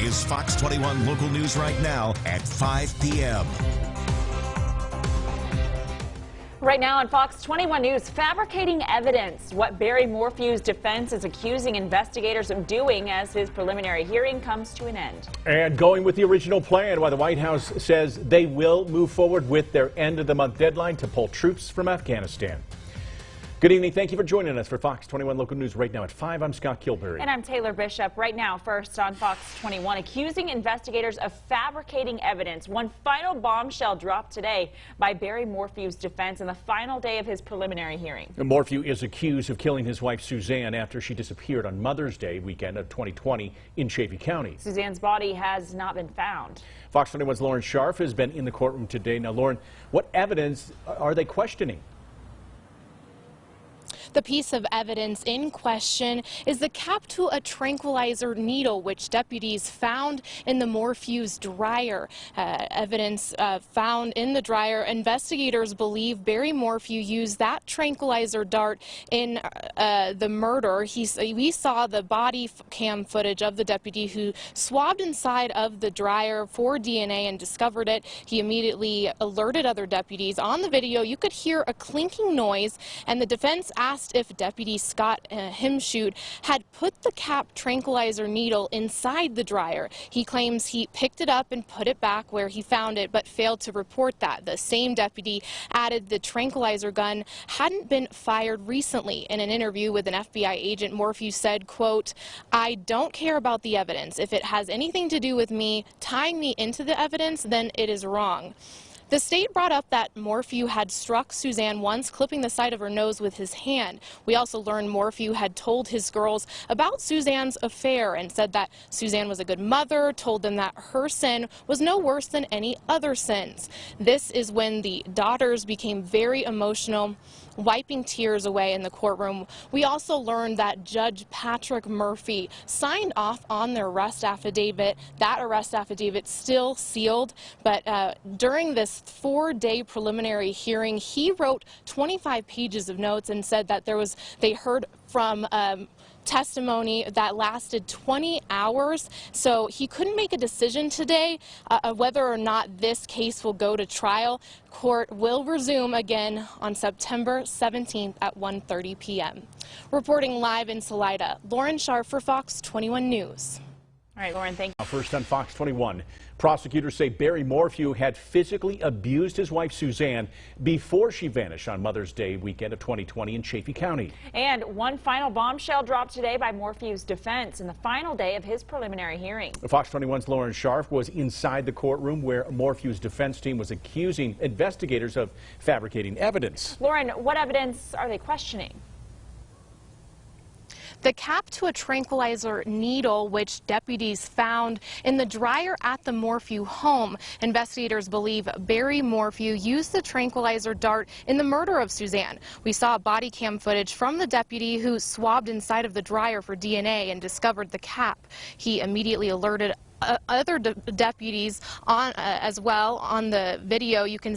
is Fox 21 Local News right now at 5 p.m. Right now on Fox 21 News, fabricating evidence, what Barry Morphew's defense is accusing investigators of doing as his preliminary hearing comes to an end. And going with the original plan, why the White House says they will move forward with their end-of-the-month deadline to pull troops from Afghanistan. Good evening. Thank you for joining us for Fox 21 Local News right now at 5. I'm Scott Kilberry. And I'm Taylor Bishop. Right now, first on Fox 21, accusing investigators of fabricating evidence. One final bombshell dropped today by Barry Morphew's defense in the final day of his preliminary hearing. Morphew is accused of killing his wife Suzanne after she disappeared on Mother's Day weekend of 2020 in CHAFFEE County. Suzanne's body has not been found. Fox 21's Lauren Scharf has been in the courtroom today. Now, Lauren, what evidence are they questioning? The piece of evidence in question is the cap to a tranquilizer needle, which deputies found in the Morphew's dryer. Evidence found in the dryer. Investigators believe Barry Morphew used that tranquilizer dart in the murder. We saw the body cam footage of the deputy who swabbed inside of the dryer for DNA and discovered it. He immediately alerted other deputies. On the video, you could hear a clinking noise, and the defense asked if Deputy Scott Himshoot had put the cap tranquilizer needle inside the dryer. He claims he picked it up and put it back where he found it, but failed to report that. The same deputy added the tranquilizer gun hadn't been fired recently. In an interview with an FBI agent, Morphew said, quote, "I don't care about the evidence. If it has anything to do with me tying me into the evidence, then it is wrong." The state brought up that Morphew had struck Suzanne once, clipping the side of her nose with his hand. We also learned Morphew had told his girls about Suzanne's affair and said that Suzanne was a good mother, told them that her sin was no worse than any other sins. This is when the daughters became very emotional, wiping tears away in the courtroom. We also learned that Judge Patrick Murphy signed off on their arrest affidavit. That arrest affidavit still sealed, but during this 4-day preliminary hearing, he wrote 25 pages of notes and said that they heard from testimony that lasted 20 hours, so he couldn't make a decision today whether or not this case will go to trial. Court will resume again on September 17th at 1:30 p.m. Reporting live in Salida, Lauren Scharf for Fox 21 News. All right, Lauren, thank you. First on Fox 21, prosecutors say Barry Morphew had physically abused his wife Suzanne before she vanished on Mother's Day weekend of 2020 in CHAFFEE County. And one final bombshell dropped today by Morphew's defense in the final day of his preliminary hearing. Fox 21's Lauren Scharf was inside the courtroom where Morphew's defense team was accusing investigators of fabricating evidence. Lauren, what evidence are they questioning? The cap to a tranquilizer needle, which deputies found in the dryer at the Morphew home. Investigators believe Barry Morphew used the tranquilizer dart in the murder of Suzanne. We saw body cam footage from the deputy who swabbed inside of the dryer for DNA and discovered the cap. He immediately alerted other deputies on as well. On the video, you can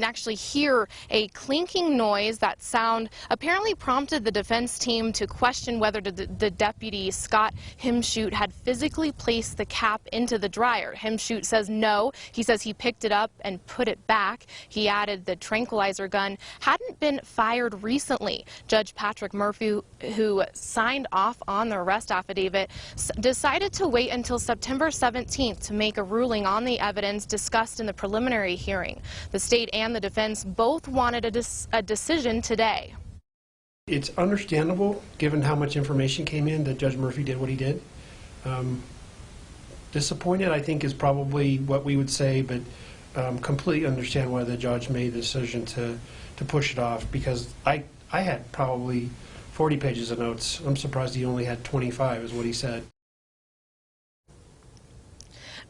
actually hear a clinking noise. That sound apparently prompted the defense team to question whether the deputy Scott Himshoot had physically placed the cap into the dryer. Himshoot says no. He says he picked it up and put it back. He added the tranquilizer gun hadn't been fired recently. Judge Patrick Murphy, who signed off on the arrest affidavit, decided to wait until September 17th to make a ruling on the evidence discussed in the preliminary hearing. The state and the defense both wanted a decision today. It's understandable, given how much information came in, that Judge Murphy did what he did. Disappointed, I think, is probably what we would say, but completely understand why the judge made the decision to push it off, because I had probably 40 pages of notes. I'm surprised he only had 25, is what he said.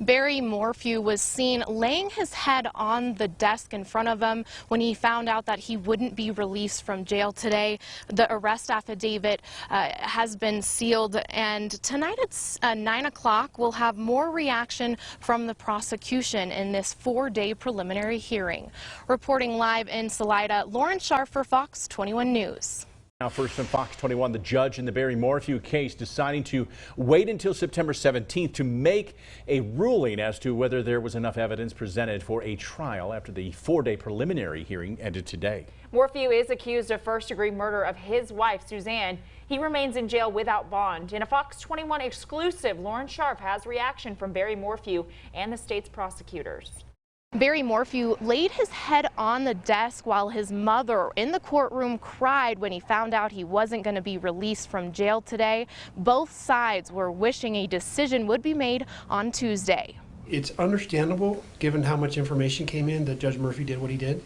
Barry Morphew was seen laying his head on the desk in front of him when he found out that he wouldn't be released from jail today. The arrest affidavit has been sealed, and tonight at 9 o'clock we'll have more reaction from the prosecution in this 4-day preliminary hearing. Reporting live in Salida, Lauren Scharf for Fox 21 News. Now first on Fox 21, the judge in the Barry Morphew case deciding to wait until September 17th to make a ruling as to whether there was enough evidence presented for a trial after the 4-day preliminary hearing ended today. Morphew is accused of first-degree murder of his wife, Suzanne. He remains in jail without bond. In a Fox 21 exclusive, Lauren Sharp has reaction from Barry Morphew and the state's prosecutors. Barry Morphew laid his head on the desk while his mother in the courtroom cried when he found out he wasn't going to be released from jail today. Both sides were wishing a decision would be made on Tuesday. It's understandable, given how much information came in, that Judge Murphy did what he did.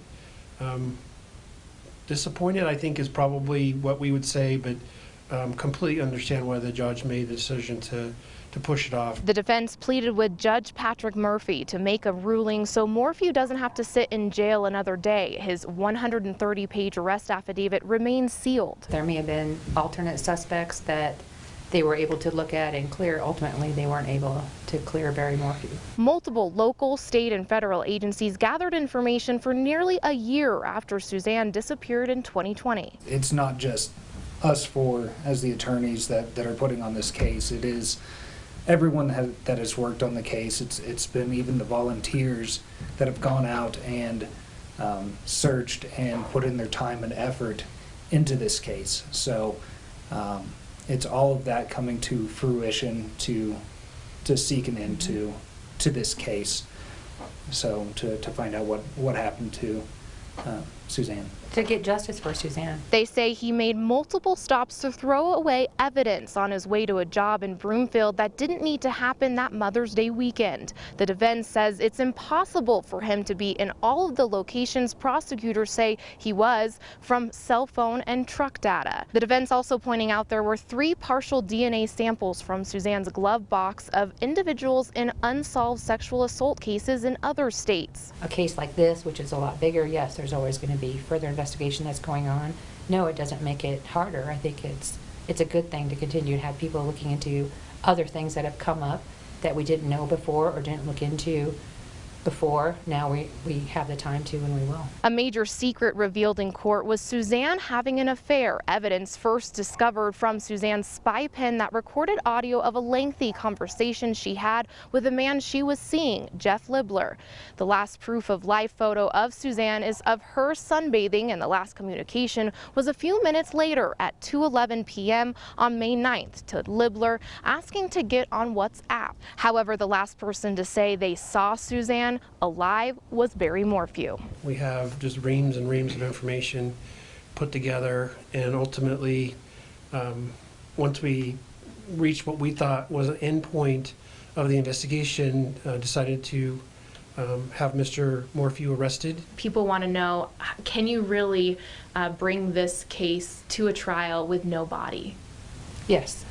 Disappointed, I think, is probably what we would say, but completely understand why the judge made the decision to push it off. The defense pleaded with Judge Patrick Murphy to make a ruling so Morphew doesn't have to sit in jail another day. His 130-page arrest affidavit remains sealed. There may have been alternate suspects that they were able to look at and clear. Ultimately, they weren't able to clear Barry Morphew. Multiple local, state, and federal agencies gathered information for nearly a year after Suzanne disappeared in 2020. It's not just us four as the attorneys that are putting on this case. It is everyone that has worked on the case. It's been even the volunteers that have gone out and searched and put in their time and effort into this case. So it's all of that coming to fruition to seek an end to this case. So to find out what happened to Suzanne. To get justice for Suzanne. They say he made multiple stops to throw away evidence on his way to a job in Broomfield that didn't need to happen that Mother's Day weekend. The defense says it's impossible for him to be in all of the locations prosecutors say he was from cell phone and truck data. The defense also pointing out there were 3 partial DNA samples from Suzanne's glove box of individuals in unsolved sexual assault cases in other states. A case like this, which is a lot bigger, yes, there's always going to be further investigation that's going on. No, it doesn't make it harder. I think it's a good thing to continue to have people looking into other things that have come up that we didn't know before or didn't look into before. Now we have the time to, and we will. A major secret revealed in court was Suzanne having an affair. Evidence first discovered from Suzanne's spy pen that recorded audio of a lengthy conversation she had with a man she was seeing, Jeff Libler. The last proof of live photo of Suzanne is of her sunbathing, and the last communication was a few minutes later at 2:11 p.m. on May 9th to Libler asking to get on WhatsApp. However, the last person to say they saw Suzanne alive was Barry Morphew. We have just reams and reams of information put together, and ultimately, once we reached what we thought was an end point of the investigation, decided to have Mr. Morphew arrested. People want to know, can you really bring this case to a trial with no body? Yes.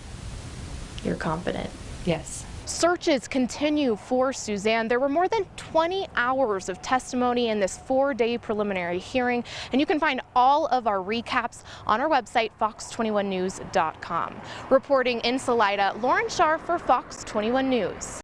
You're confident? Yes. Searches continue for Suzanne. There were more than 20 hours of testimony in this 4-day preliminary hearing, and you can find all of our recaps on our website, fox21news.com. Reporting in Salida, Lauren Sharp for Fox 21 News.